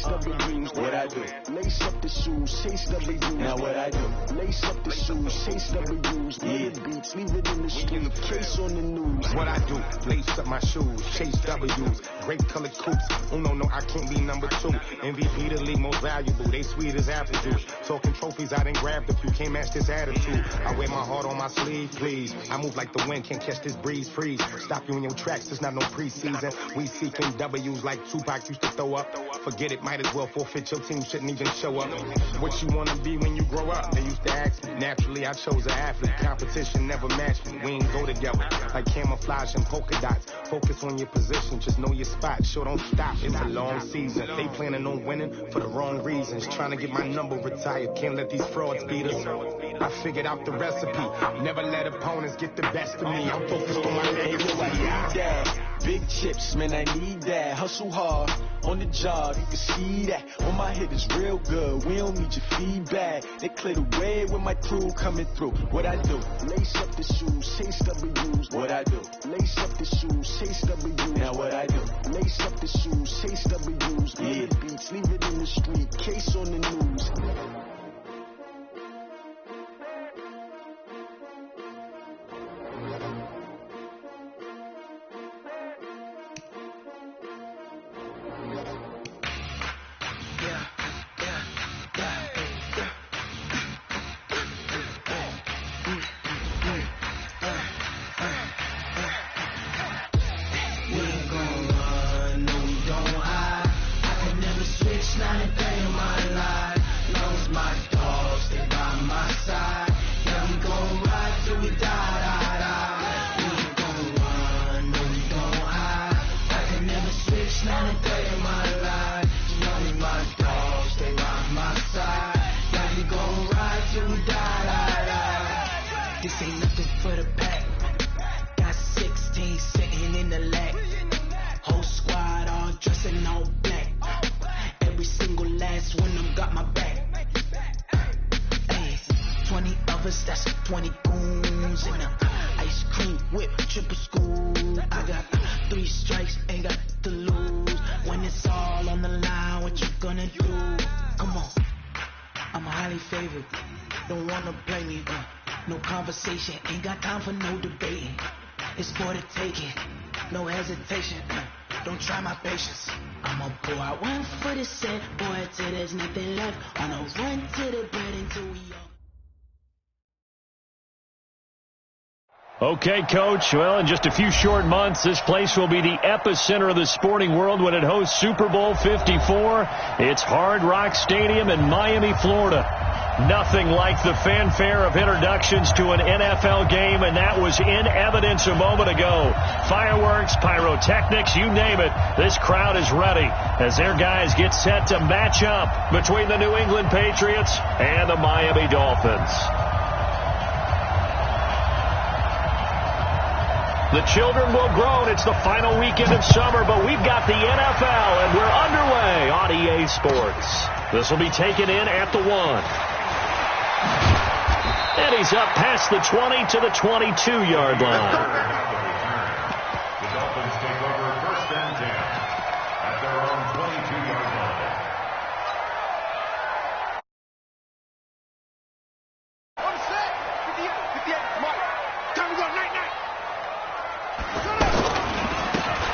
chase W's. What I do? Lace up the shoes, chase W's. Now what I do? Lace up the shoes, chase W's. Leave the beats, leave it in the street, case on the news. What I do? Lace up my shoes, chase W's. Great colored coupes. Oh no, I can't be number 2. MVP the league most valuable. They sweet as apple juice. Talking trophies, I done grabbed a few. Can't match this attitude. I wear my heart on my sleeve, please. I move like the wind, can't catch this breeze. Freeze. Stop you in your tracks. It's not no preseason. We seeking W's like Tupac used to throw up. Forget it, might as well forfeit. Your team shouldn't even show up. What you wanna be when you grow up? They used to ask me. Naturally, I chose an athlete. Competition never matched me. We ain't go together like camouflage and polka dots. Focus on your position, just know your spot. Sure, don't stop. It's a long season. They planning on winning for the wrong reasons. Trying to get my number retired. Can't let these frauds beat us. I figured out the recipe. Never let opponents get the best of me. I'm focused on my legacy. Big chips, man, I need that. Hustle hard on the job, you can see that. On my head is real good. We don't need your feedback. They clear the way with my crew coming through. What I do? Lace up the shoes, chase W's. What I do? Lace up the shoes, chase W's. Now what I do? Lace up the shoes, chase W's. Leave the beats, leave it in the street, case on the news. This ain't nothing for the pack. Got 16 sitting in the lag. Whole squad all dressed in all black. Every single last one of them got my back. Hey, 20 of us, that's 20 goons. And ice cream whip, triple school. I got 3 strikes, ain't got to lose. When it's all on the line, what you gonna do? Come on, I'm highly favored. Don't wanna play me, no conversation, ain't got time for no debating. It's for the taking, no hesitation. Don't try my patience. I'ma pull out one for the set, boy, till there's nothing left. On a run to the bread until we all. Okay, Coach. Well, in just a few short months, this place will be the epicenter of the sporting world when it hosts Super Bowl 54. It's Hard Rock Stadium in Miami, Florida. Nothing like the fanfare of introductions to an NFL game, and that was in evidence a moment ago. Fireworks, pyrotechnics, you name it. This crowd is ready as their guys get set to match up between the New England Patriots and the Miami Dolphins. The children will grow, and it's the final weekend of summer, but we've got the NFL, and we're underway on EA Sports. This will be taken in at the 1. And he's up past the 20 to the 22-yard line. The Dolphins take over 1st and 10 at their own 22-yard line. On set. 58. Mark. Time to go. Night.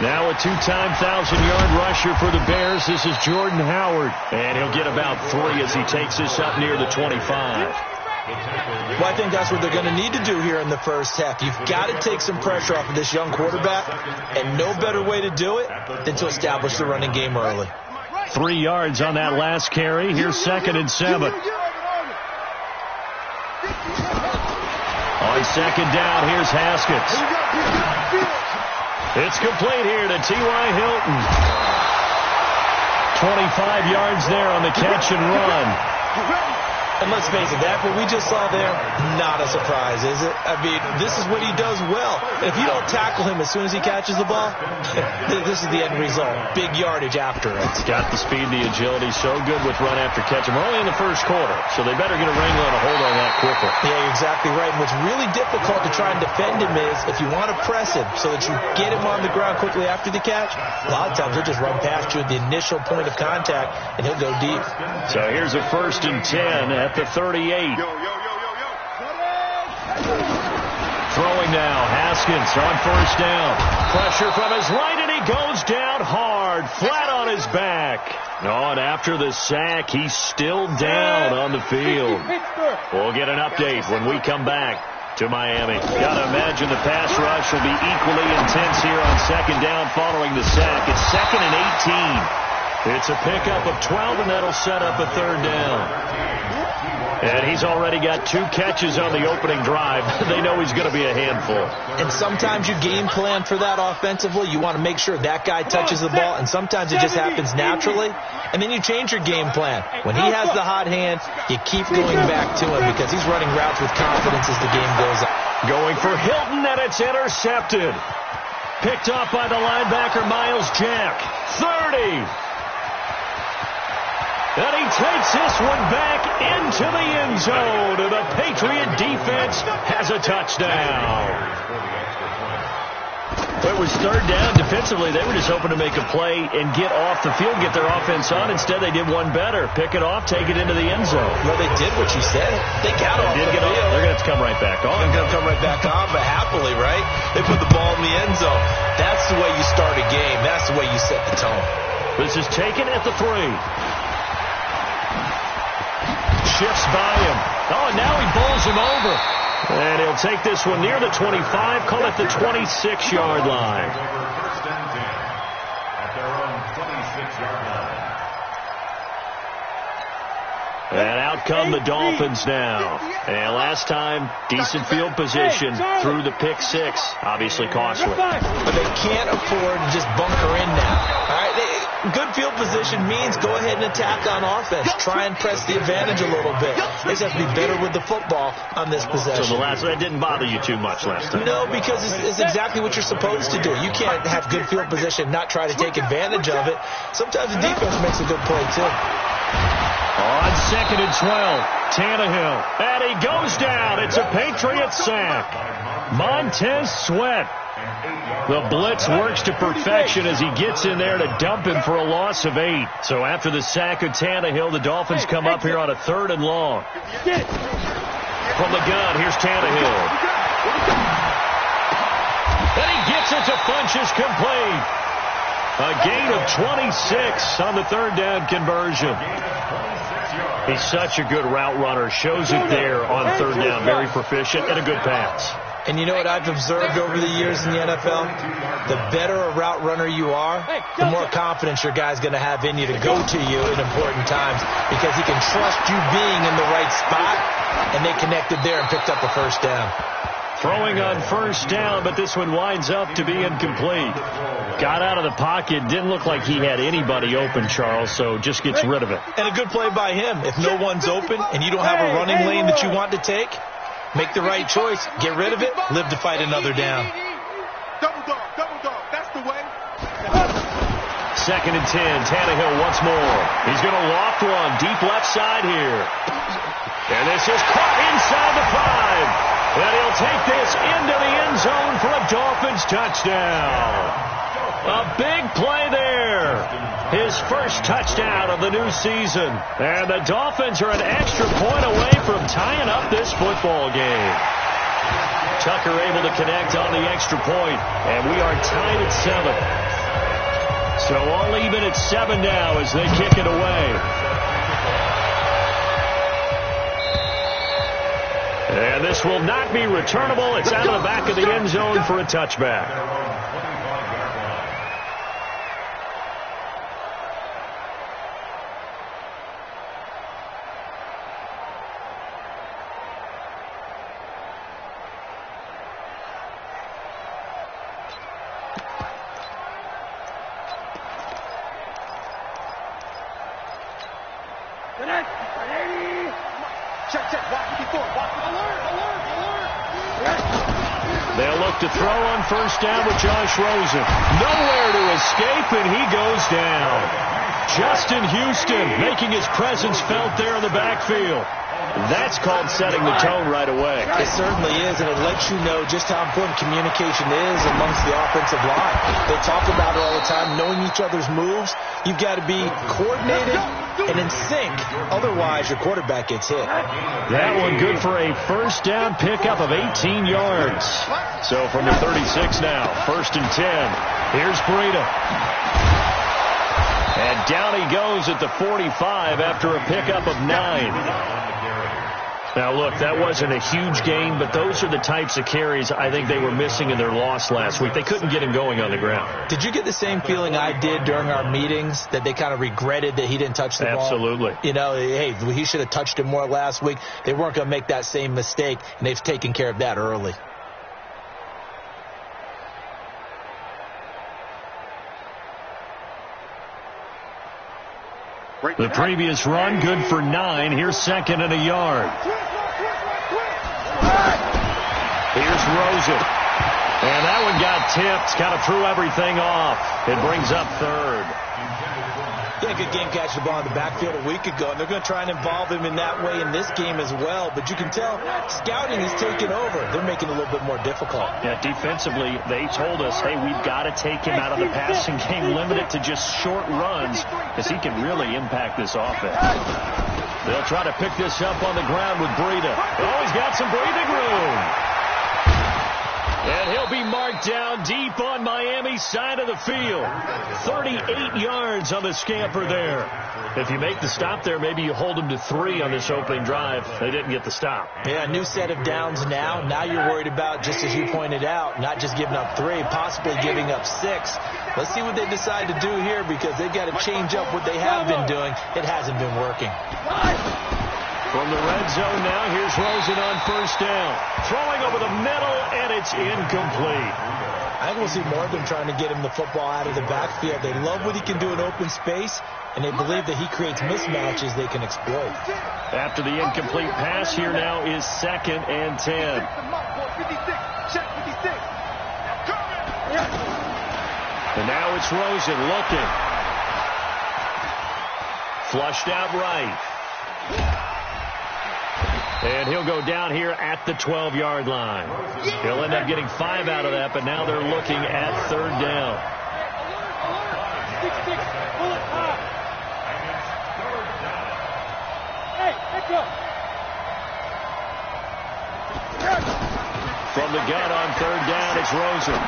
Now a 2-time 1,000-yard rusher for the Bears. This is Jordan Howard. And he'll get about 3 as he takes this up near the 25. Well, I think that's what they're going to need to do here in the first half. You've got to take some pressure off of this young quarterback, and no better way to do it than to establish the running game early. 3 yards on that last carry. Here's 2nd and 7. On 2nd down, here's Haskins. It's complete here to T.Y. Hilton. 25 yards there on the catch and run. And let's face it, that what we just saw there, not a surprise, is it? I mean, this is what he does well. And if you don't tackle him as soon as he catches the ball, this is the end result. Big yardage after it. It's got the speed, the agility, so good with run after catch. And we're only in the first quarter, so they better get a wrangle and a hold on that quickly. Yeah, you're exactly right. And what's really difficult to try and defend him is if you want to press him so that you get him on the ground quickly after the catch, a lot of times he'll just run past you at the initial point of contact, and he'll go deep. So here's a 1st and 10 at the 38. Throwing now, Haskins on 1st down. Pressure from his right, and he goes down hard, flat on his back. Oh, and after the sack, he's still down on the field. We'll get an update when we come back to Miami. Gotta imagine the pass rush will be equally intense here on 2nd down following the sack. It's 2nd and 18. It's a pickup of 12, and that'll set up a 3rd down. And he's already got 2 catches on the opening drive. They know he's going to be a handful. And sometimes you game plan for that offensively. You want to make sure that guy touches the ball, and sometimes it just happens naturally. And then you change your game plan. When he has the hot hand, you keep going back to him because he's running routes with confidence as the game goes on. Going for Hilton, and it's intercepted. Picked off by the linebacker, Miles Jack. 30. And he takes this one back into the end zone. And the Patriot defense has a touchdown. It was 3rd down. Defensively, they were just hoping to make a play and get off the field, get their offense on. Instead, they did one better. Pick it off, take it into the end zone. Well, they did what you said. They got off the field. They're going to have to come right back on. They're going to come right back on, but happily, right? They put the ball in the end zone. That's the way you start a game. That's the way you set the tone. This is taken at the 3. Shifts by him. Oh, and now he bowls him over. And he'll take this one near the 25, call it the 26-yard line. First and 10 at their own 26-yard line. And out come the Dolphins now. And last time, decent field position through the pick 6. Obviously costly. But they can't afford to just bunker in now. All right, good field position means go ahead and attack on offense. Try and press the advantage a little bit. They just have to be better with the football on this possession. So that didn't bother you too much last time? No, because it's exactly what you're supposed to do. You can't have good field position and not try to take advantage of it. Sometimes the defense makes a good play, too. On 2nd and 12, Tannehill. And he goes down. It's a Patriot sack. Montez Sweat. The blitz works to perfection as he gets in there to dump him for a loss of 8. So after the sack of Tannehill, the Dolphins come up here on a 3rd and long. From the gun, here's Tannehill. And he gets it to Funchess complete. A gain of 26 on the 3rd down conversion. He's such a good route runner. Shows it there on 3rd down. Very proficient and a good pass. And you know what I've observed over the years in the NFL? The better a route runner you are, the more confidence your guy's going to have in you to go to you in important times because he can trust you being in the right spot, and they connected there and picked up a 1st down. Throwing on 1st down, but this one winds up to be incomplete. Got out of the pocket. Didn't look like he had anybody open, Charles, so just gets rid of it. And a good play by him. If no one's open and you don't have a running lane that you want to take, make the right choice. Get rid of it. Live to fight another down. Double dog. That's the way. 2nd and 10. Tannehill once more. He's going to loft one deep left side here. And this is caught inside the 5. And he'll take this into the end zone for a Dolphins touchdown. A big play there. His first touchdown of the new season. And the Dolphins are an extra point away from tying up this football game. Tucker able to connect on the extra point. And we are tied at 7. So all even at 7 now as they kick it away. And this will not be returnable. It's out of the back of the end zone for a touchback. They'll look to throw on first down with Josh Rosen. Nowhere to escape, and he goes down. Justin Houston making his presence felt there in the backfield. That's called setting the tone right away. It certainly is, and it lets you know just how important communication is amongst the offensive line. They talk about it all the time, knowing each other's moves. You've got to be coordinated and in sync. Otherwise, your quarterback gets hit. That one good for a first down pickup of 18 yards. So from the 36 now, 1st and 10. Here's Breida. And down he goes at the 45 after a pickup of 9. Now, look, that wasn't a huge gain, but those are the types of carries I think they were missing in their loss last week. They couldn't get him going on the ground. Did you get the same feeling I did during our meetings, that they kind of regretted that he didn't touch the ball? Absolutely. You know, hey, he should have touched it more last week. They weren't going to make that same mistake, and they've taken care of that early. The previous run, good for 9. Here's 2nd and a yard. Here's Rosen. And that one got tipped. Kind of threw everything off. It brings up 3rd. Yeah, good game catching the ball in the backfield a week ago, and they're going to try and involve him in that way in this game as well. But you can tell scouting is taking over. They're making it a little bit more difficult. Yeah, defensively, they told us, hey, we've got to take him out of the passing game, limit it to just short runs, because he can really impact this offense. They'll try to pick this up on the ground with Breida. Oh, he's got some breathing room. And he'll be marked down deep on Miami's side of the field. 38 yards on the scamper there. If you make the stop there, maybe you hold them to 3 on this opening drive. They didn't get the stop. Yeah, new set of downs now. Now you're worried about, just as you pointed out, not just giving up 3, possibly giving up 6. Let's see what they decide to do here, because they've got to change up what they have been doing. It hasn't been working. From the red zone now, here's Rosen on first down. Throwing over the middle, and it's incomplete. I think we'll see more of them trying to get him the football out of the backfield. They love what he can do in open space, and they believe that he creates mismatches they can exploit. After the incomplete pass, here now is 2nd and 10. And now it's Rosen looking. Flushed out right. And he'll go down here at the 12-yard line. He'll end up getting 5 out of that, but now they're looking at 3rd down. From the gun on 3rd down, it's Rosen.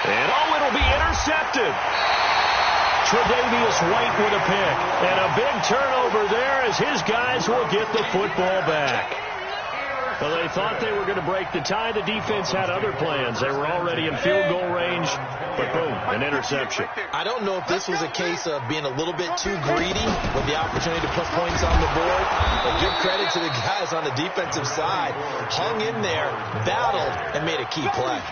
And it'll be intercepted. Tre'Davious White with a pick. And a big turnover there as his guys will get the football back. Well, they thought they were going to break the tie. The defense had other plans. They were already in field goal range, but boom, an interception. I don't know if this was a case of being a little bit too greedy with the opportunity to put points on the board, but give credit to the guys on the defensive side. Hung in there, battled, and made a key play.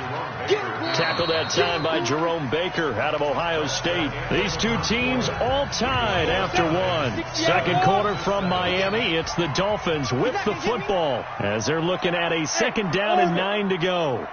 Tackled that time by Jerome Baker out of Ohio State. These two teams all tied after 1. Second quarter from Miami. It's the Dolphins with the football as they're looking at a 2nd down and 9 to go.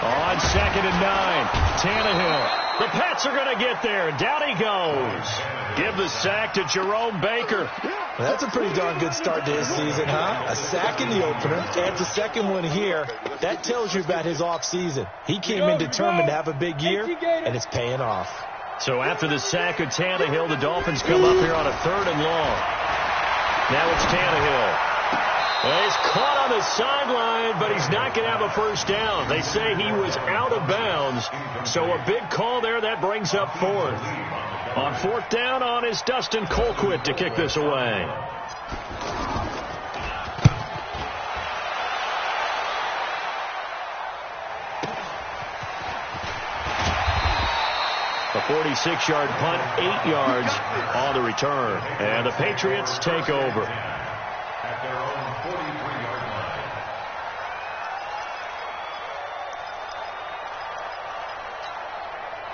On 2nd and 9, Tannehill. The Pats are going to get there. Down he goes. Give the sack to Jerome Baker. Well, that's a pretty darn good start to his season, huh? A sack in the opener, adds a second one here. That tells you about his offseason. He came in determined to have a big year, and it's paying off. So after the sack of Tannehill, the Dolphins come up here on a 3rd and long. Now it's Tannehill. Well, he's caught on the sideline, but he's not going to have a first down. They say he was out of bounds, so a big call there. That brings up 4th. On 4th down on is Dustin Colquitt to kick this away. A 46-yard punt, 8 yards on the return. And the Patriots take over. At their own 43-yard line.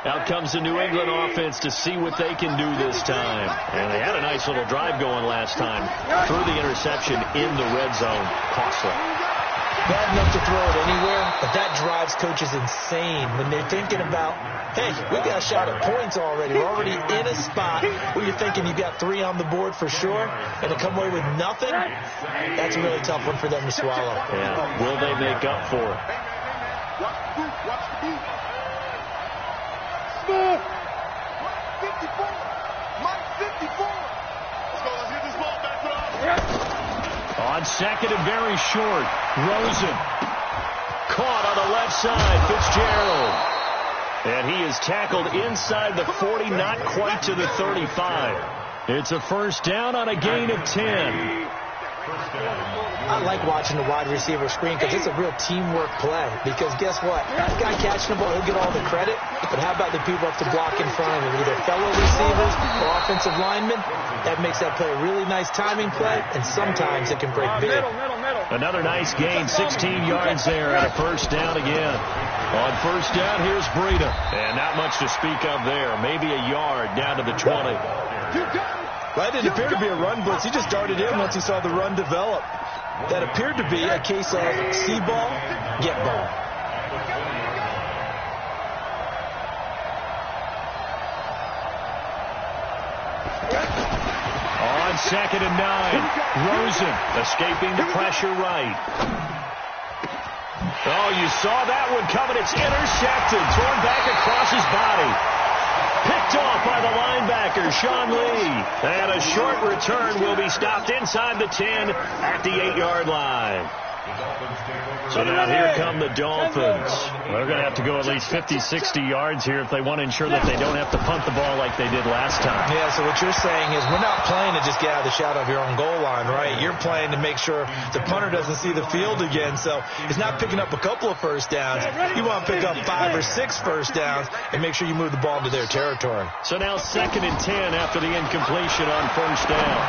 Out comes the New England offense to see what they can do this time. And they had a nice little drive going last time. Threw the interception in the red zone. Costly. Bad enough to throw it anywhere, but that drives coaches insane when they're thinking about, hey, we got a shot at points already. We're already in a spot where you're thinking you got 3 on the board for sure, and to come away with nothing, that's a really tough one for them to swallow. Yeah, will they make up for it? Smith! 54! Mike 54! Let's get this ball back up. On second and very short, Rosen. Caught on the left side, Fitzgerald. And he is tackled inside the 40, not quite to the 35. It's a first down on a gain of 10. I like watching the wide receiver screen because it's a real teamwork play. Because guess what? The guy catching the ball, he'll get all the credit. But how about the people up to block in front of him? Either fellow receivers or offensive linemen. That makes that play a really nice timing play. And sometimes it can break big. Another nice gain, 16 yards there and a first down again. On first down, here's Breida. And not much to speak of there. Maybe a yard down to the 20. Right, it appeared to be a run blitz. He just darted in once he saw the run develop. That appeared to be a case of see ball, get ball. On second and 9, Rosen escaping the pressure right. Oh, you saw that one coming. It's intercepted, torn back across his body. Picked off by the linebacker, Sean Lee. And a short return will be stopped inside the 10 at the 8-yard line. So now here come the Dolphins. They're going to have to go at least 50, 60 yards here if they want to ensure that they don't have to punt the ball like they did last time. Yeah, so what you're saying is we're not playing to just get out of the shadow of your own goal line, right? You're playing to make sure the punter doesn't see the field again. So it's not picking up a couple of first downs. You want to pick up 5 or 6 first downs and make sure you move the ball into their territory. So now 2nd and 10 after the incompletion on first down.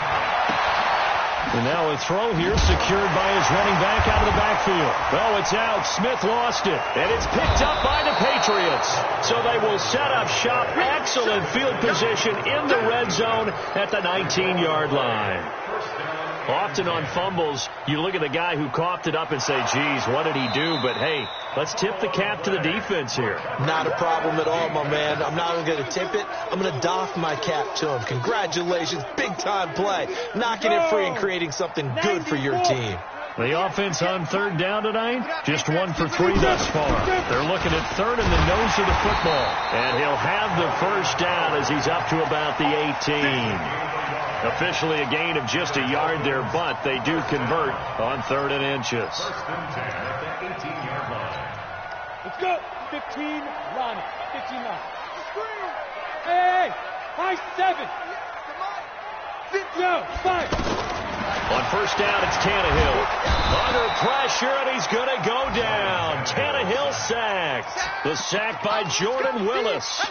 And now a throw here secured by his running back out of the backfield. Oh, it's out. Smith lost it. And it's picked up by the Patriots. So they will set up shop. Excellent field position in the red zone at the 19-yard line. Often on fumbles, you look at the guy who coughed it up and say, geez, what did he do? But, hey, let's tip the cap to the defense here. Not a problem at all, my man. I'm not even going to tip it. I'm going to doff my cap to him. Congratulations. Big-time play. Knocking it free and creating something good for your team. The offense on third down tonight, just 1 for 3 thus far. They're looking at third in the nose of the football. And he'll have the first down as he's up to about the 18. Officially a gain of just a yard there, but they do convert on 3rd and inches. Let's go. 15, Ronnie. 15 line. Hey, high 7. Yo, 5. On first down, it's Tannehill. Under pressure, and he's going to go down. Tannehill sacked. The sack by Jordan Willis.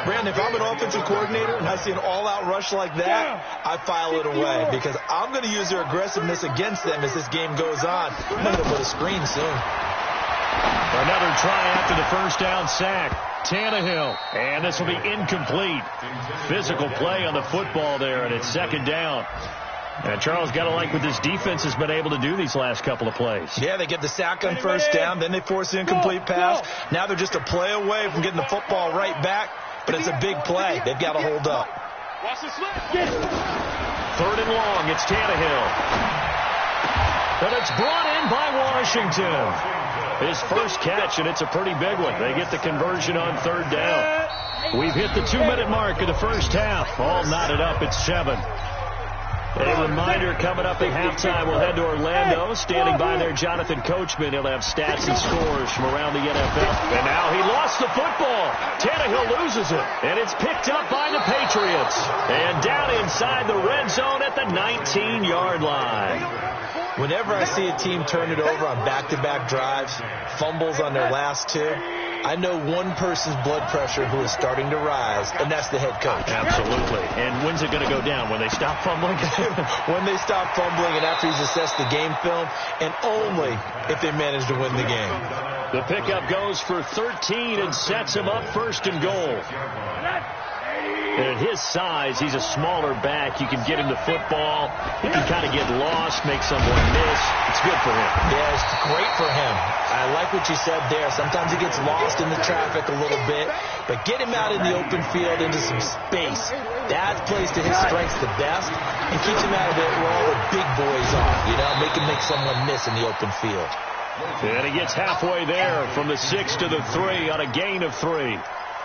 Brandon, if I'm an offensive coordinator and I see an all-out rush like that, I file it away because I'm going to use their aggressiveness against them as this game goes on. I'm going to put a screen soon. Another try after the first down sack. Tannehill, and this will be incomplete. Physical play on the football there, and it's 2nd down. And Charles, got to like what this defense has been able to do these last couple of plays. Yeah, they get the sack on first down, then they force the incomplete pass. Now they're just a play away from getting the football right back, but it's a big play. They've got to hold up. 3rd and long, it's Tannehill. And it's brought in by Washington. His first catch, and it's a pretty big one. They get the conversion on 3rd down. We've hit the 2-minute mark of the first half. All knotted up at 7. A reminder coming up at halftime, we'll head to Orlando. Standing by there, Jonathan Coachman. He'll have stats and scores from around the NFL. And now he lost the football. Tannehill loses it. And it's picked up by the Patriots. And down inside the red zone at the 19-yard line. Whenever I see a team turn it over on back-to-back drives, fumbles on their last 2, I know one person's blood pressure who is starting to rise, and that's the head coach. Absolutely. And when's it going to go down? When they stop fumbling? When they stop fumbling and after he's assessed the game film, and only if they manage to win the game. The pickup goes for 13 and sets him up first and goal. And at his size, he's a smaller back. You can get him the football. He can kind of get lost, make someone miss. It's good for him. Yeah, it's great for him. I like what you said there. Sometimes he gets lost in the traffic a little bit, but get him out in the open field into some space. That plays to his strengths the best and keeps him out of it where all the big boys are. You know, make someone miss in the open field. And he gets halfway there from the 6 to the 3 on a gain of 3.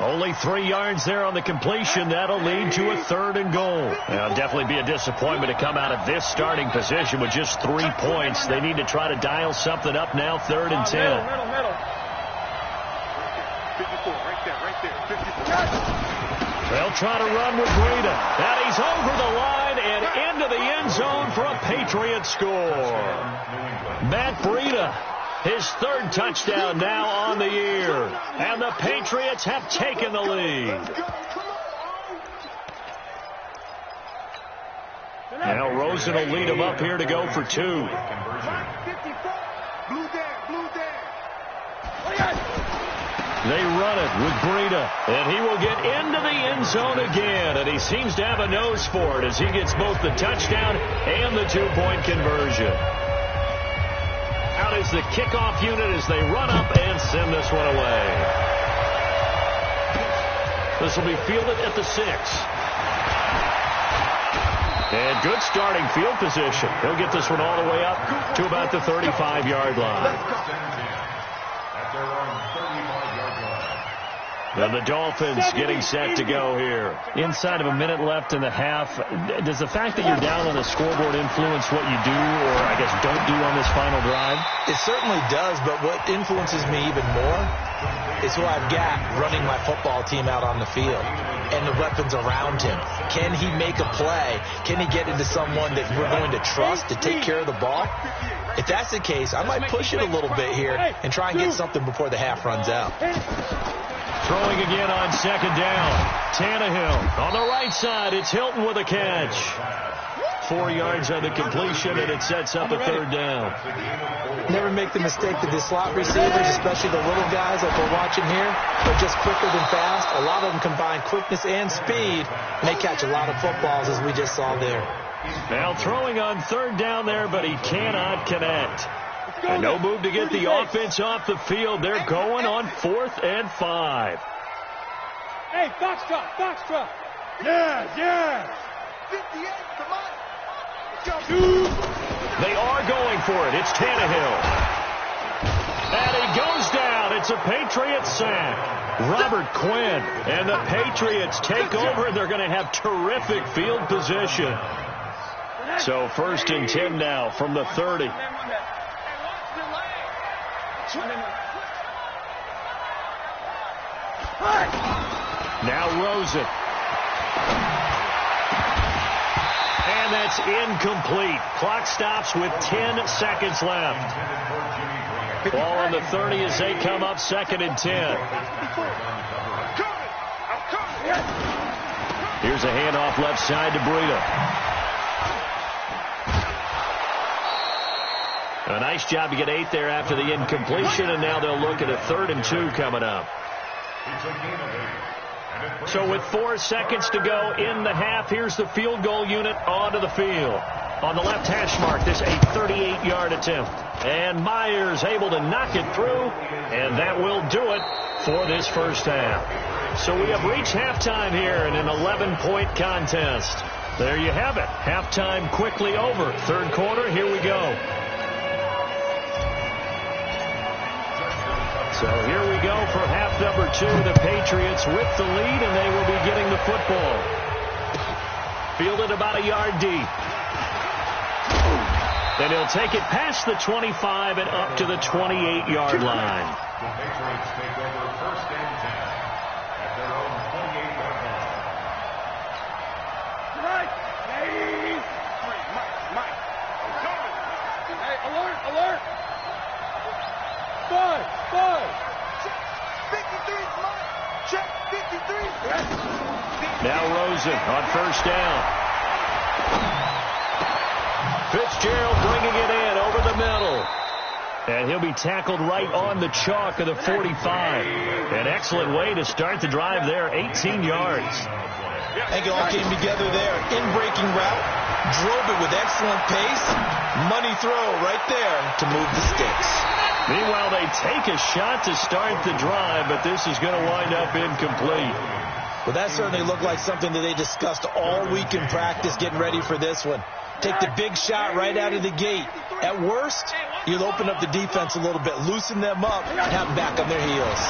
Only 3 yards there on the completion. That'll lead to a 3rd and goal. Now, definitely be a disappointment to come out of this starting position with just 3 points. They need to try to dial something up now, 3rd and 10. Middle. 54, right there, 54. They'll try to run with Breida. And he's over the line and into the end zone for a Patriot score. Matt Breida. His 3rd touchdown now on the year. And the Patriots have taken the lead. Now Rosen will lead him up here to go for 2. They run it with Breida. And he will get into the end zone again. And he seems to have a nose for it as he gets both the touchdown and the 2-point conversion. Out is the kickoff unit as they run up and send this one away. This will be fielded at the 6. And good starting field position. He'll get this one all the way up to about the 35-yard line. And the Dolphins getting set to go here. Inside of a minute left in the half, does the fact that you're down on the scoreboard influence what you do or, I guess, don't do on this final drive? It certainly does, but what influences me even more is who I've got running my football team out on the field and the weapons around him. Can he make a play? Can he get into someone that we're going to trust to take care of the ball? If that's the case, I might push it a little bit here and try and get something before the half runs out. Throwing again on 2nd down. Tannehill on the right side. It's Hilton with a catch. 4 yards on the completion, and it sets up a 3rd down. Never make the mistake that the slot receivers, especially the little guys like we're watching here, are just quicker than fast. A lot of them combine quickness and speed, and they catch a lot of footballs, as we just saw there. Now throwing on 3rd down there, but he cannot connect. And no move to get the offense off the field. They're going on 4th and 5. Hey, Foxtrot. Yeah. 58, come on. Let's go. They are going for it. It's Tannehill. And he goes down. It's a Patriot sack. Robert Quinn. And the Patriots take over. They're going to have terrific field position. So 1st and 10 now from the 30. Now Rosen. And that's incomplete. Clock stops with 10 seconds left. Ball on the 30 as they come up 2nd and 10. Here's a handoff left side to Breida. A nice job to get 8 there after the incompletion, and now they'll look at a 3rd and 2 coming up. So with 4 seconds to go in the half, here's the field goal unit onto the field. On the left hash mark, this a 38-yard attempt. And Myers able to knock it through, and that will do it for this first half. So we have reached halftime here in an 11-point contest. There you have it. Halftime quickly over. 3rd quarter, here we go. So here we go for half number 2. The Patriots with the lead, and they will be getting the football. Fielded about a yard deep. Then he'll take it past the 25 and up to the 28-yard line. The Patriots take over 1st and 10 at their own 28-yard line. Right. Hey, Mike. Hey, alert. 5. Rosen on first down. Fitzgerald bringing it in over the middle. And he'll be tackled right on the chalk of the 45. An excellent way to start the drive there, 18 yards. I think it all came together there. In-breaking route, drove it with excellent pace. Money throw right there to move the sticks. Meanwhile, they take a shot to start the drive, but this is going to wind up incomplete. Well, that certainly looked like something that they discussed all week in practice getting ready for this one. Take the big shot right out of the gate. At worst, you'll open up the defense a little bit, loosen them up, and have them back on their heels.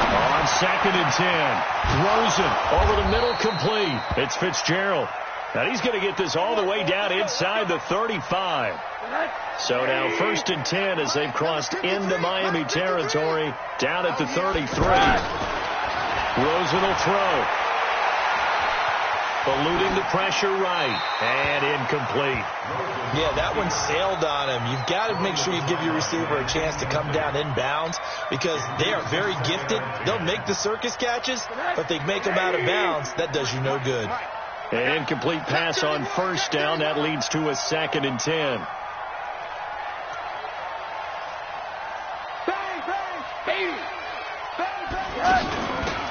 On 2nd and 10, Rosen over the middle, complete. It's Fitzgerald. Now he's going to get this all the way down inside the 35. So now 1st and 10 as they've crossed into Miami territory, down at the 33. Rosen will throw. Eluding the pressure right, and incomplete. Yeah, that one sailed on him. You've got to make sure you give your receiver a chance to come down inbounds because they are very gifted. They'll make the circus catches, but they make them out of bounds. That does you no good. An incomplete pass on first down. That leads to a 2nd and 10.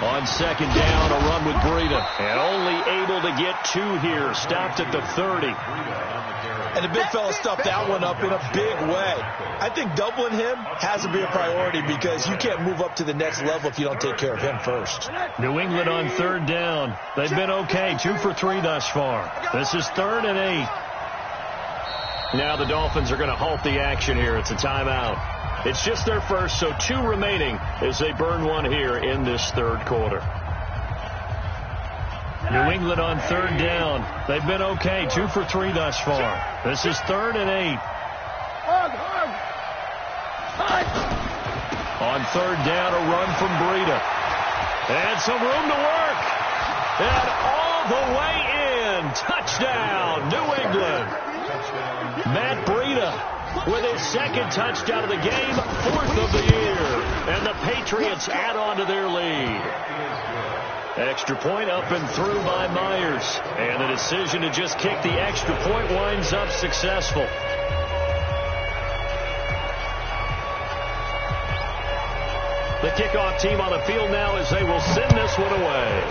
On 2nd down, a run with Breida. And only able to get 2 here. Stopped at the 30. And the big fella stuffed that one up in a big way. I think doubling him has to be a priority because you can't move up to the next level if you don't take care of him first. New England on 3rd down. They've been okay. 2 for 3 thus far. This is 3rd and 8. Now the Dolphins are going to halt the action here. It's a timeout. It's just their first, so 2 remaining as they burn one here in this 3rd quarter. New England on 3rd down. They've been okay. 2 for 3 thus far. This is 3rd and 8. On 3rd down, a run from Breida. And some room to work. And all the way in. Touchdown, New England. Matt Breida with his 2nd touchdown of the game, 4th of the year. And the Patriots add on to their lead. Extra point up and through by Myers. And the decision to just kick the extra point winds up successful. The kickoff team on the field now as they will send this one away.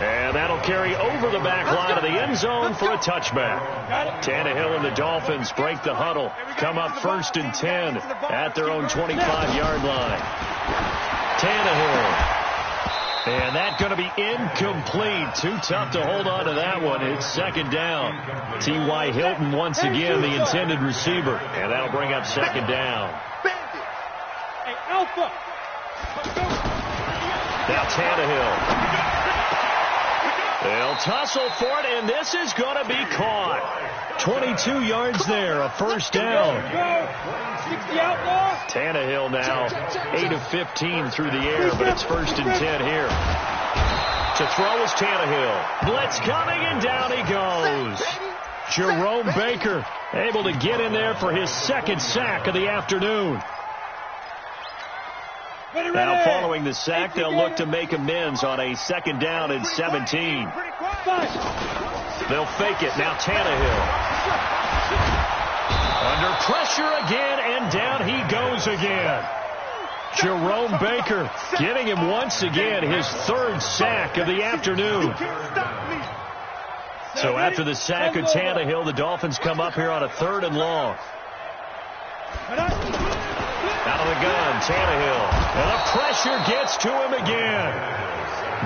And that'll carry over the back line of the end zone for a touchback. Tannehill and the Dolphins break the huddle. Come up 1st and 10 at their own 25-yard line. Tannehill. And that's going to be incomplete. Too tough to hold on to that one. It's 2nd down. T.Y. Hilton once again the intended receiver. And that'll bring up 2nd down. Now Tannehill. They'll tussle for it, and this is going to be caught. 22 yards there, a 1st down. Tannehill now 8 of 15 through the air, but it's 1st and 10 here. To throw is Tannehill. Blitz coming, and down he goes. Jerome Baker able to get in there for his 2nd sack of the afternoon. Now following the sack, they'll look to make amends on a 2nd down and 17. They'll fake it. Now Tannehill. Under pressure again, and down he goes again. Jerome Baker getting him once again his 3rd sack of the afternoon. So after the sack of Tannehill, the Dolphins come up here on a 3rd and long. Out of the gun, Tannehill. And the pressure gets to him again.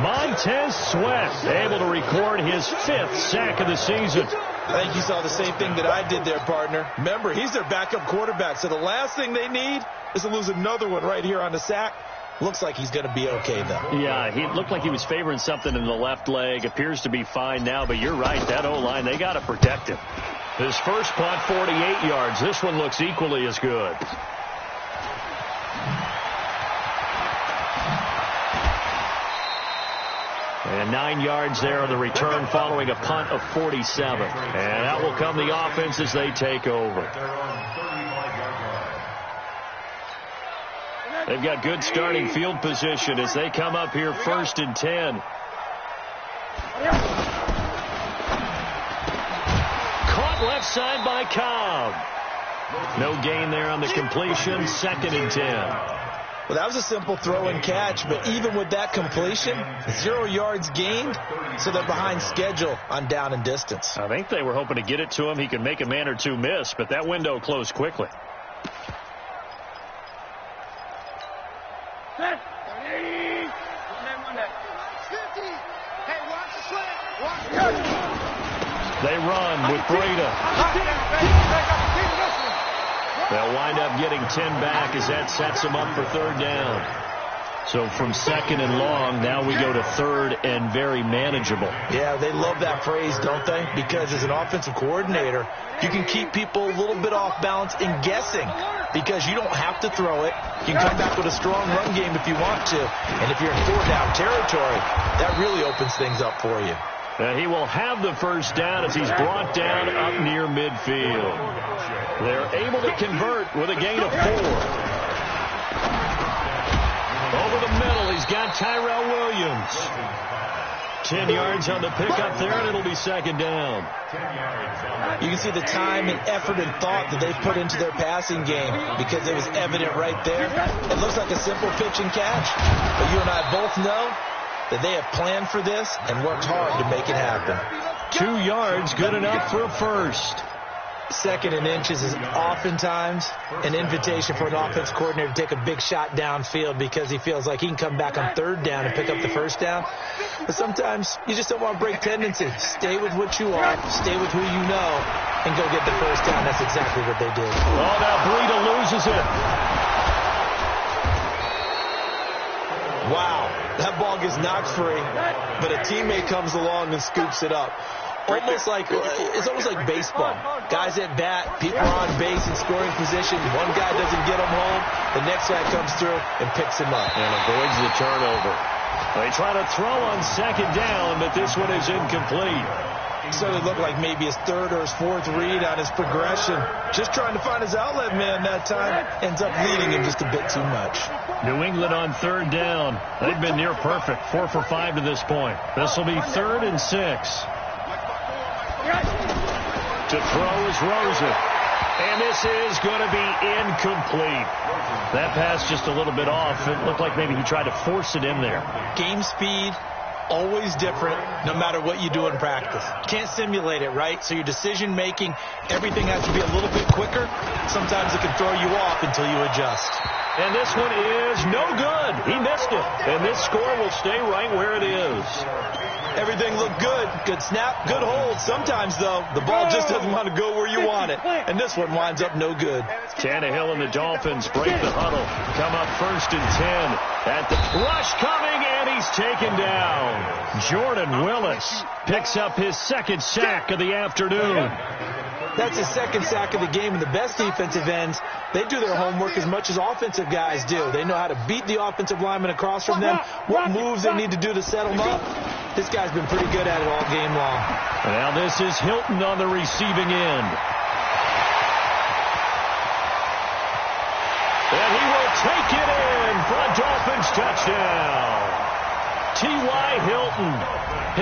Montez Sweat able to record his 5th sack of the season. I think you saw the same thing that I did there, partner. Remember, he's their backup quarterback, so the last thing they need is to lose another one right here on the sack. Looks like he's going to be okay, though. Yeah, he looked like he was favoring something in the left leg. Appears to be fine now, but you're right. That O-line, they got to protect him. His first punt, 48 yards. This one looks equally as good. And 9 yards there on the return following a punt of 47. And out will come the offense as they take over. They've got good starting field position as they come up here 1st and 10. Caught left side by Cobb. No gain there on the completion. 2nd and 10. Well, that was a simple throw and catch, but even with that completion, 0 yards gained, so they're behind schedule on down and distance. I think they were hoping to get it to him. He could make a man or two miss, but that window closed quickly. They run with Breda. They'll wind up getting 10 back as that sets them up for 3rd down. So from 2nd and long, now we go to 3rd and very manageable. Yeah, they love that phrase, don't they? Because as an offensive coordinator, you can keep people a little bit off balance and guessing because you don't have to throw it. You can come back with a strong run game if you want to. And if you're in 4th down territory, that really opens things up for you. He will have the 1st down as he's brought down up near midfield. They're able to convert with a gain of 4. Over the middle, he's got Tyrell Williams. 10 yards on the pickup there, and it'll be 2nd down. You can see the time and effort and thought that they've put into their passing game because it was evident right there. It looks like a simple pitch and catch, but you and I both know that they have planned for this and worked hard to make it happen. 2 yards, good enough for a 1st. 2nd and inches is oftentimes an invitation for an offense coordinator to take a big shot downfield because he feels like he can come back on 3rd down and pick up the 1st down. But sometimes you just don't want to break tendency. Stay with what you are, stay with who you know, and go get the 1st down. That's exactly what they did. Oh, now Breda loses it. Wow, that ball gets knocked free, but a teammate comes along and scoops it up. It's almost like baseball. Guys at bat, people are on base in scoring position. One guy doesn't get him home. The next guy comes through and picks him up. And avoids the turnover. They try to throw on 2nd down, but this one is incomplete. So it looked like maybe his 3rd or his 4th read on his progression. Just trying to find his outlet man that time. Ends up leading him just a bit too much. New England on 3rd down. They've been near perfect. 4 for 5 to this point. This will be 3rd and 6. To throw is Rosen. And this is going to be incomplete. That pass just a little bit off. It looked like maybe he tried to force it in there. Game speed, always different, no matter what you do in practice. You can't simulate it, right? So your decision-making, everything has to be a little bit quicker. Sometimes it can throw you off until you adjust. And this one is no good. He missed it. And this score will stay right where it is. Everything looked good. Good snap, good hold. Sometimes, though, the ball just doesn't want to go where you want it. And this one winds up no good. Tannehill and the Dolphins break the huddle. Come up 1st and 10. At the rush coming, and he's taken down. Jordan Willis picks up his 2nd sack of the afternoon. That's his 2nd sack of the game, and the best defensive ends, they do their homework as much as offensive guys do. They know how to beat the offensive lineman across from them, what moves they need to do to set them up. This guy's been pretty good at it all game long. Now this is Hilton on the receiving end. And he will take it in for a Dolphins touchdown. T.Y. Hilton,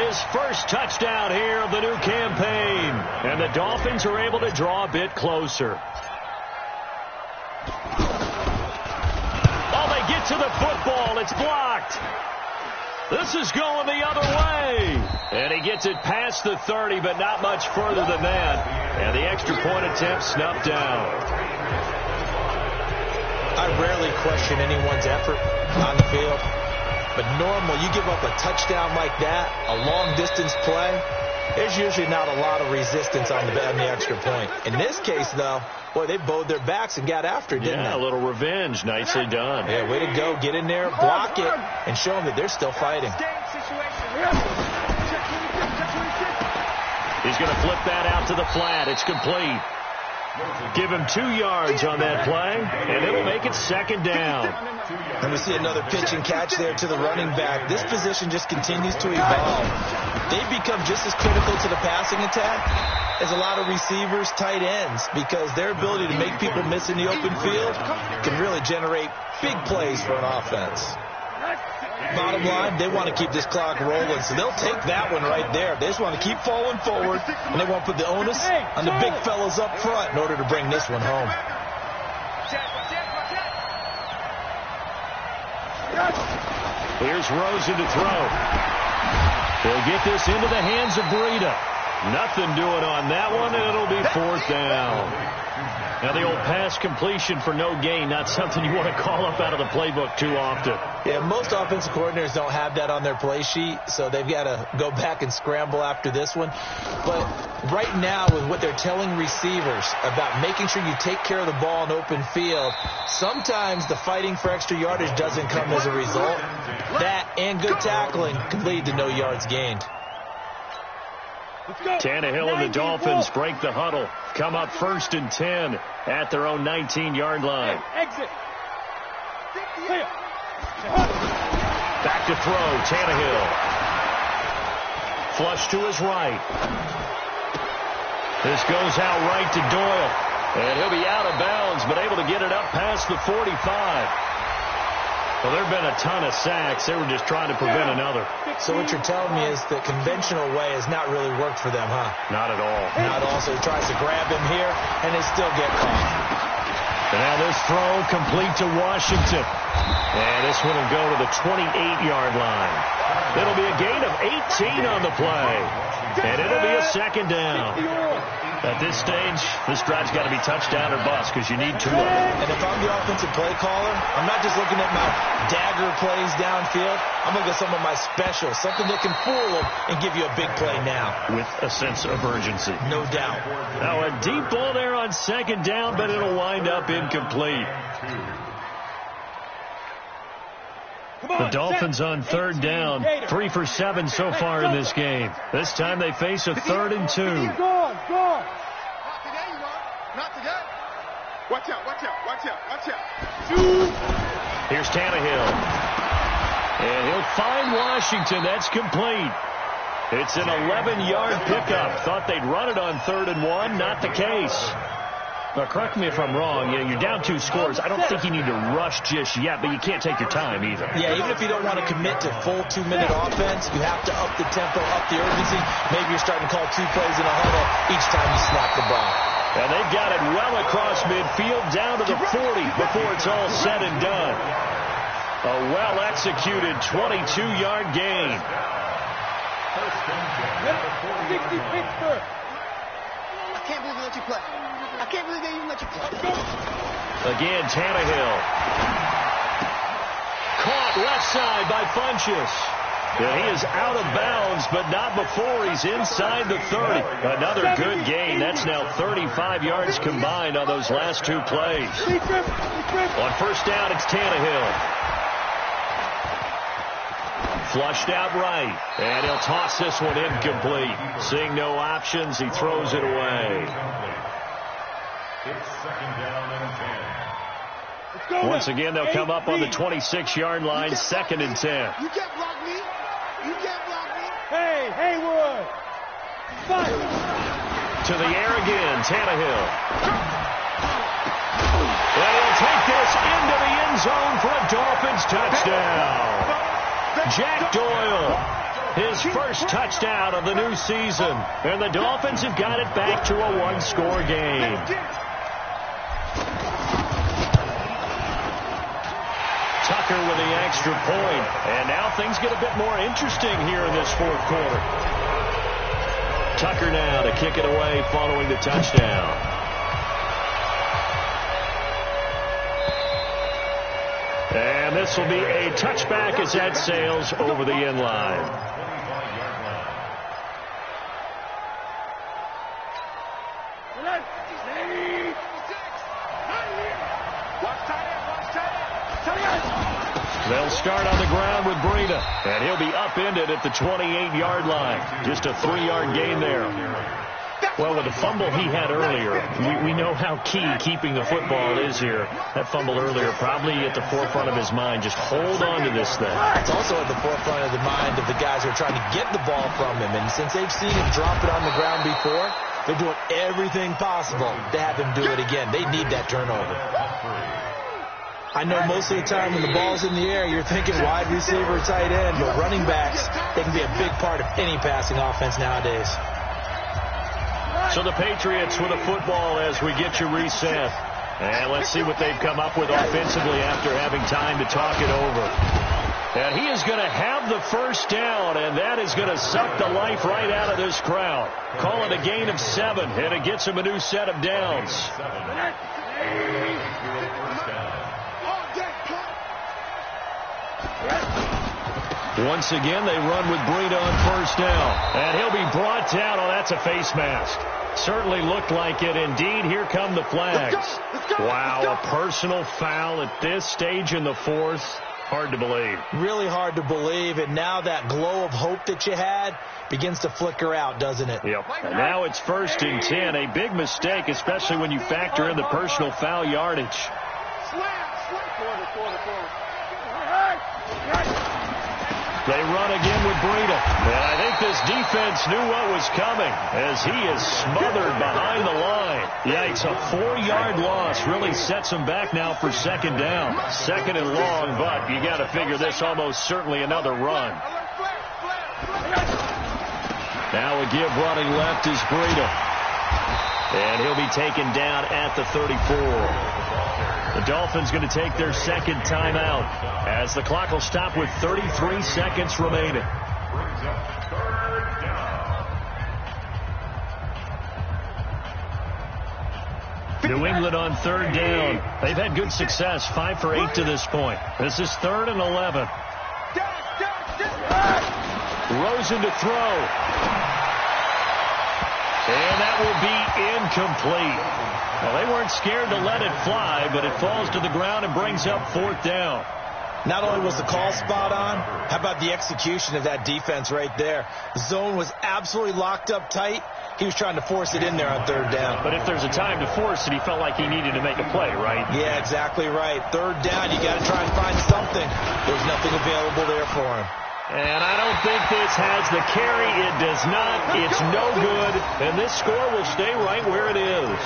his 1st touchdown here of the new campaign. And the Dolphins are able to draw a bit closer. Oh, they get to the football. It's blocked. This is going the other way. And he gets it past the 30, but not much further than that. And the extra point attempt snuffed down. I rarely question anyone's effort on the field. But normal, you give up a touchdown like that, a long-distance play, there's usually not a lot of resistance on the extra point. In this case, though, boy, they bowed their backs and got after it, didn't they? Yeah, a little revenge. Nicely done. Yeah, way to go. Get in there, block it, and show them that they're still fighting. He's going to flip that out to the flat. It's complete. Give him 2 yards on that play, and it'll make it second down. And we see another pitch and catch there to the running back. This position just continues to evolve. They've become just as critical to the passing attack as a lot of receivers, tight ends, because their ability to make people miss in the open field can really generate big plays for an offense. Bottom line, they want to keep this clock rolling, so they'll take that one right there. They just want to keep falling forward, and they want to put the onus on the big fellas up front in order to bring this one home. Here's Rosen to throw. He'll get this into the hands of Breida. Nothing doing on that one, and it'll be 4th down. Now, the old pass completion for no gain, not something you want to call up out of the playbook too often. Yeah, most offensive coordinators don't have that on their play sheet, so they've got to go back and scramble after this one. But right now, with what they're telling receivers about making sure you take care of the ball in open field, sometimes the fighting for extra yardage doesn't come as a result. That and good tackling can lead to no yards gained. Tannehill and the Dolphins break the huddle. Come up 1st and 10 at their own 19-yard line. Exit. Back to throw, Tannehill. Flush to his right. This goes out right to Doyle. And he'll be out of bounds, but able to get it up past the 45. Well, there have been a ton of sacks. They were just trying to prevent another. So what you're telling me is the conventional way has not really worked for them, huh? Not at all. Not at all. So he tries to grab him here, and they still get caught. And now this throw complete to Washington. And this one will go to the 28-yard line. It'll be a gain of 18 on the play. And it'll be a second down. At this stage, this drive's got to be touchdown or bust because you need 2 of them. And if I'm the offensive play caller, I'm not just looking at my dagger plays downfield. I'm looking at some of my specials, something that can fool them and give you a big play now. With a sense of urgency. No doubt. Now a deep ball there on second down, but it'll wind up incomplete. The Dolphins on 3rd down, 3 for 7 so far in this game. This time they face a 3rd and 2. Go on. Not today, you are. Not today. Watch out. Here's Tannehill. And he'll find Washington. That's complete. It's an 11-yard pickup. Thought they'd run it on 3rd and 1. Not the case. Now, correct me if I'm wrong. You're down 2 scores. I don't think you need to rush just yet, but you can't take your time either. Yeah, even if you don't want to commit to full 2-minute offense, you have to up the tempo, up the urgency. Maybe you're starting to call 2 plays in a huddle each time you snap the ball. And they've got it well across midfield down to the 40 before it's all said and done. A well-executed 22-yard gain. 60 Pittsburgh. I can't believe they let you play. I can't believe they even let you play. Again, Tannehill. Caught left side by Funchess. And he is out of bounds, but not before he's inside the 30. Another good gain. That's now 35 yards combined on those last 2 plays. On 1st down, it's Tannehill. Flushed out right, and he'll toss this one incomplete. Seeing no options, he throws it away. It's 2nd down and 10. Once again, they'll come up on the 26-yard line, 2nd and 10. You can't block me. Hey, Haywood. Fire. To the air again, Tannehill. And he'll take this into the end zone for a Dolphins touchdown. Jack Doyle, his first touchdown of the new season. And the Dolphins have got it back to a 1-score game. Tucker with the extra point. And now things get a bit more interesting here in this 4th quarter. Tucker now to kick it away following the touchdown. And this will be a touchback as that sails over the end line. They'll start on the ground with Breida, and he'll be upended at the 28-yard line. Just a 3-yard gain there. Well, with the fumble he had earlier, we know how key keeping the football is here. That fumble earlier probably at the forefront of his mind. Just hold on to this thing. It's also at the forefront of the mind of the guys who are trying to get the ball from him. And since they've seen him drop it on the ground before, they're doing everything possible to have him do it again. They need that turnover. I know most of the time when the ball's in the air, you're thinking wide receiver, tight end, but running backs, they can be a big part of any passing offense nowadays. So the Patriots with a football as we get you reset. And let's see what they've come up with offensively after having time to talk it over. And he is going to have the first down, and that is going to suck the life right out of this crowd. Call it a gain of 7, and it gets him a new set of downs. Once again, they run with Breida on first down. And he'll be brought down. Oh, that's a face mask. Certainly looked like it. Indeed, here come the flags. Wow, a personal foul at this stage in the fourth. Hard to believe. Really hard to believe. And now that glow of hope that you had begins to flicker out, doesn't it? Yep. And now it's 1st and 10. A big mistake, especially when you factor in the personal foul yardage. They run again with Breida. And I think this defense knew what was coming as he is smothered behind the line. Yikes, a 4-yard loss really sets him back now for 2nd down. 2nd and long, but you got to figure this almost certainly another run. Now a give running left is Breida. And he'll be taken down at the 34. The Dolphins going to take their 2nd timeout as the clock will stop with 33 seconds remaining. New England on 3rd down. They've had good success, 5 for 8 to this point. This is 3rd and 11. Rosen to throw. And that will be incomplete. Well, they weren't scared to let it fly, but it falls to the ground and brings up 4th down. Not only was the call spot on, how about the execution of that defense right there? The zone was absolutely locked up tight. He was trying to force it in there on 3rd down. But if there's a time to force it, he felt like he needed to make a play, right? Yeah, exactly right. 3rd down, you got to try and find something. There's nothing available there for him. And I don't think this has the carry. It does not. It's no good. And this score will stay right where it is.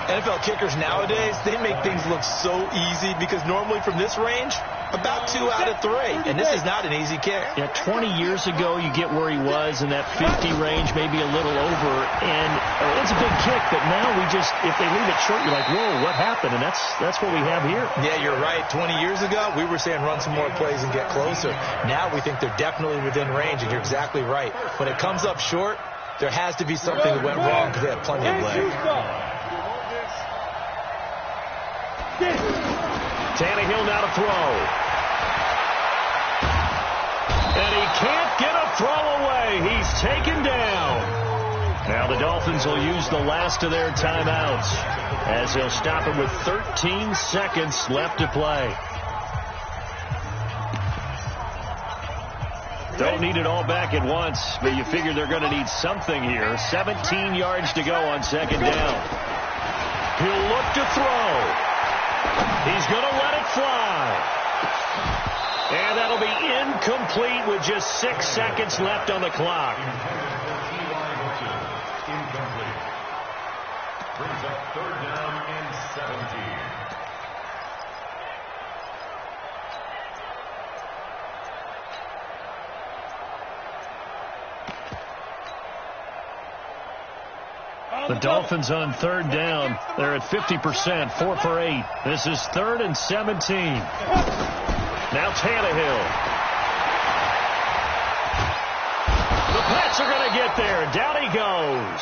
NFL kickers nowadays, they make things look so easy because normally from this range, about 2 out of 3. And this is not an easy kick. Yeah, 20 years ago, you get where he was in that 50 range, maybe a little over. And it's a big kick, but now we just, if they leave it short, you're like, whoa, what happened? And that's what we have here. Yeah, you're right. 20 years ago, we were saying run some more plays and get closer. Now we think they're definitely within range, and you're exactly right. When it comes up short, there has to be something that went wrong because they had plenty of leg. Tannehill now to throw. And he can't get a throw away. He's taken down. Now the Dolphins will use the last of their timeouts as they'll stop it with 13 seconds left to play. Don't need it all back at once, but you figure they're going to need something here. 17 yards to go on 2nd down. He'll look to throw. He's going to let it fly. And that'll be incomplete with just 6 seconds left on the clock. Incomplete. Brings up 3rd down and 17. The Dolphins on 3rd down. They're at 50%, 4 for 8. This is 3rd and 17. Now Tannehill. The Pats are going to get there. Down he goes.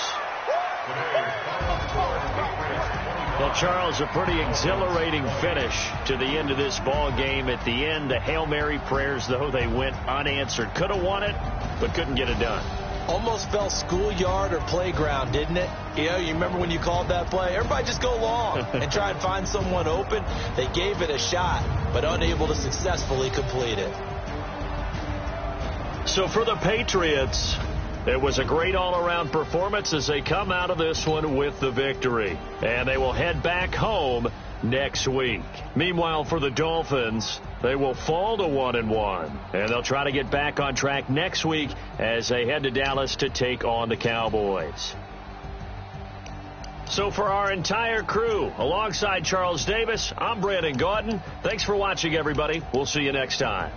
Well, Charles, a pretty exhilarating finish to the end of this ball game. At the end, the Hail Mary prayers, though, they went unanswered. Could have won it, but couldn't get it done. Almost felt schoolyard or playground, didn't it? You know, you remember when you called that play? Everybody just go long and try and find someone open. They gave it a shot, but unable to successfully complete it. So for the Patriots, It was a great all-around performance as they come out of this one with the victory. And they will head back home next week. Meanwhile, for the Dolphins, they will fall to 1-1. And they'll try to get back on track next week as they head to Dallas to take on the Cowboys. So for our entire crew, alongside Charles Davis, I'm Brandon Gautin. Thanks for watching, everybody. We'll see you next time.